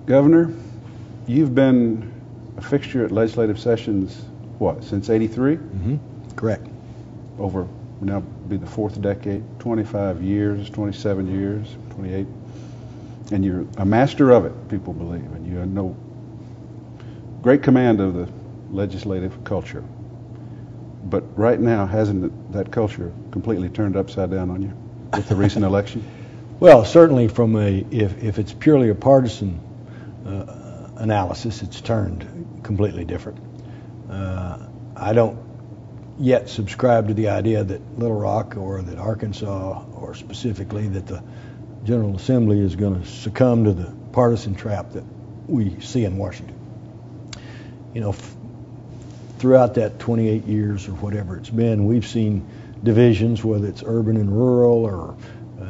Governor, you've been a fixture at legislative sessions, what, since '83? Correct. Over, now be the fourth decade, 25 years, 27 years, 28. And you're a master of it, people believe, and you know great command of the legislative culture. But right now, hasn't that culture completely turned upside down on you with the recent election? Well, certainly if it's purely a partisan analysis, it's turned completely different. I don't yet subscribe to the idea that Little Rock or that Arkansas, or specifically that the General Assembly is going to succumb to the partisan trap that we see in Washington. You know, throughout that 28 years or whatever it's been, we've seen divisions, whether it's urban and rural, or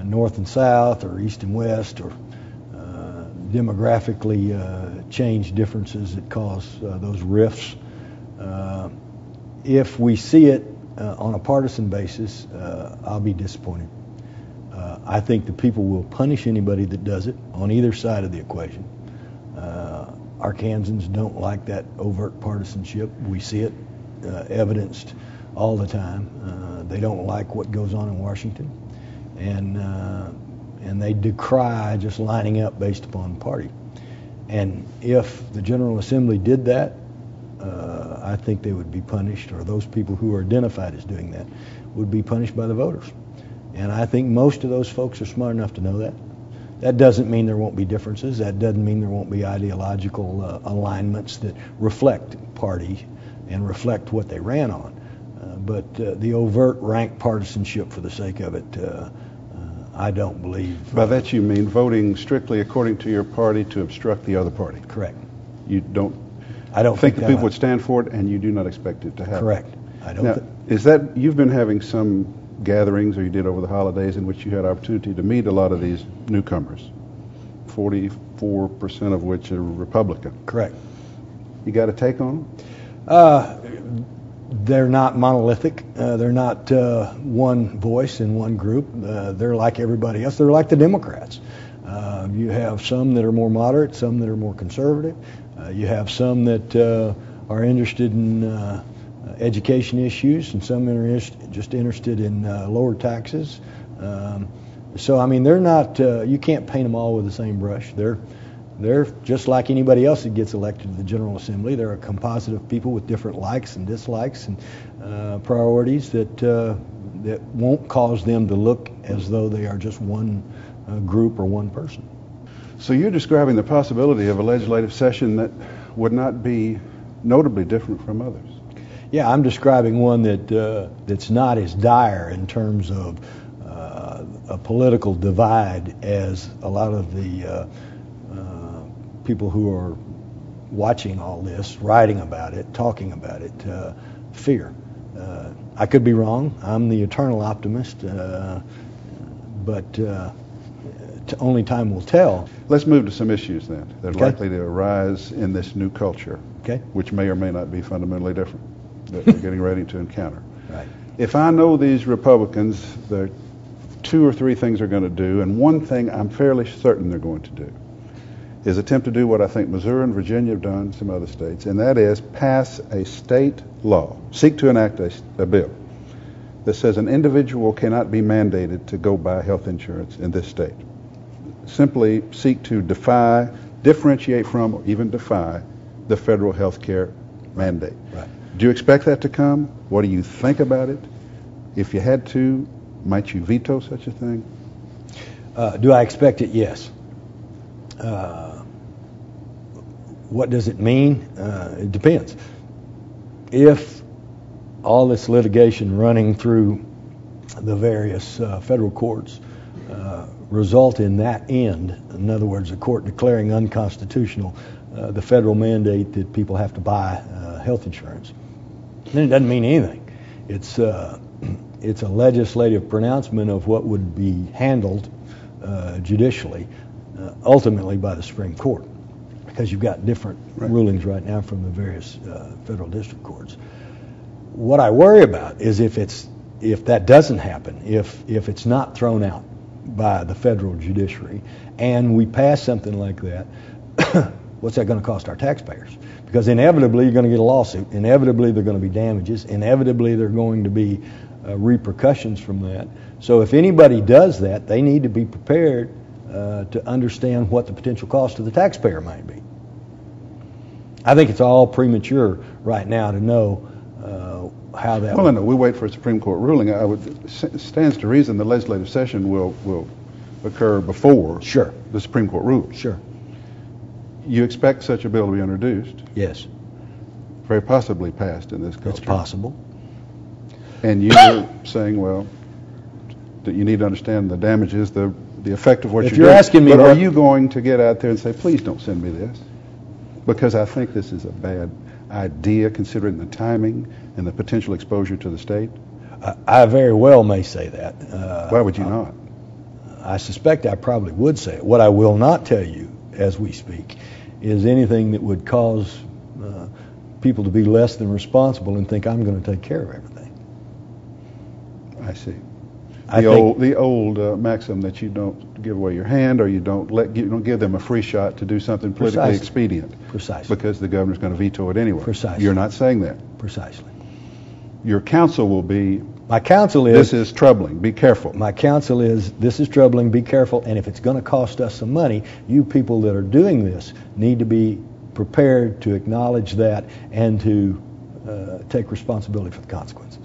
north and south, or east and west, or demographically change differences that cause those rifts. If we see it on a partisan basis, I'll be disappointed. I think the people will punish anybody that does it on either side of the equation. Arkansans don't like that overt partisanship. We see it evidenced all the time. They don't like what goes on in Washington, and they decry just lining up based upon party. And if the General Assembly did that, I think they would be punished, or those people who are identified as doing that would be punished by the voters. And I think most of those folks are smart enough to know that. That doesn't mean there won't be differences. That doesn't mean there won't be ideological alignments that reflect party and reflect what they ran on. But the overt rank partisanship for the sake of it, I don't believe. By that you mean voting strictly according to your party to obstruct the other party? Correct. You don't I don't think the people would stand for it, and you do not expect it to happen? Correct. I don't. Now, is that, you've been having some gatherings, or you did over the holidays, in which you had opportunity to meet a lot of these newcomers, 44% of which are Republican. Correct. You got a take on them? They're not monolithic. They're not one voice in one group. They're like everybody else. They're like the Democrats. You have some that are more moderate, some that are more conservative. You have some that are interested in education issues, and some are just interested in lower taxes. So, I mean, they're not, you can't paint them all with the same brush. They're just like anybody else that gets elected to the General Assembly. They're a composite of people with different likes and dislikes and priorities that won't cause them to look as though they are just one group or one person. So you're describing the possibility of a legislative session that would not be notably different from others. Yeah, I'm describing one that's not as dire in terms of a political divide as a lot of the people who are watching all this, writing about it, talking about it, fear. I could be wrong. I'm the eternal optimist, but only time will tell. Let's move to some issues then that are likely to arise in this new culture, which may or may not be fundamentally different, that we're getting ready to encounter. Right. If I know these Republicans, there are 2 or 3 things they're going to do, and one thing I'm fairly certain they're going to do is attempt to do what I think Missouri and Virginia have done, some other states, and that is pass a state law, seek to enact a bill that says an individual cannot be mandated to go buy health insurance in this state. Simply seek to differentiate from, or even defy the federal health care mandate. Right. Do you expect that to come? What do you think about it? If you had to, might you veto such a thing? Do I expect it? Yes. What does it mean? It depends. If all this litigation running through the various federal courts result in that end, in other words, a court declaring unconstitutional the federal mandate that people have to buy health insurance, then it doesn't mean anything. It's a legislative pronouncement of what would be handled judicially, ultimately by the Supreme Court, because you've got different rulings right now from the various federal district courts. What I worry about is if that doesn't happen, if it's not thrown out by the federal judiciary, and we pass something like that, what's that going to cost our taxpayers? Because inevitably you're going to get a lawsuit. Inevitably there are going to be damages. Inevitably there are going to be repercussions from that. So if anybody does that, they need to be prepared to understand what the potential cost to the taxpayer might be. I think it's all premature right now to know how that. Well, no, we wait for a Supreme Court ruling. Stands to reason the legislative session will occur before Sure. the Supreme Court rules. Sure. You expect such a bill to be introduced, Yes. very possibly passed in this culture. It's possible. And you're saying, well, that you need to understand the damages, the effect of what If you're you're doing. asking me but are what- you going to get out there and say, please don't send me this? Because I think this is a bad idea considering the timing and the potential exposure to the state? I very well may say that. Why would you not? I suspect I probably would say it. What I will not tell you as we speak is anything that would cause people to be less than responsible and think I'm going to take care of everything. I see. I The old maxim that you don't give away your hand, or you don't give them a free shot to do something politically Precisely. expedient. Precisely. Because the governor's going to veto it anyway. Precisely. You're not saying that. Precisely. Your counsel will be, My counsel is, this is troubling, be careful. my counsel is, this is troubling, be careful, and if it's going to cost us some money, you people that are doing this need to be prepared to acknowledge that and to take responsibility for the consequences.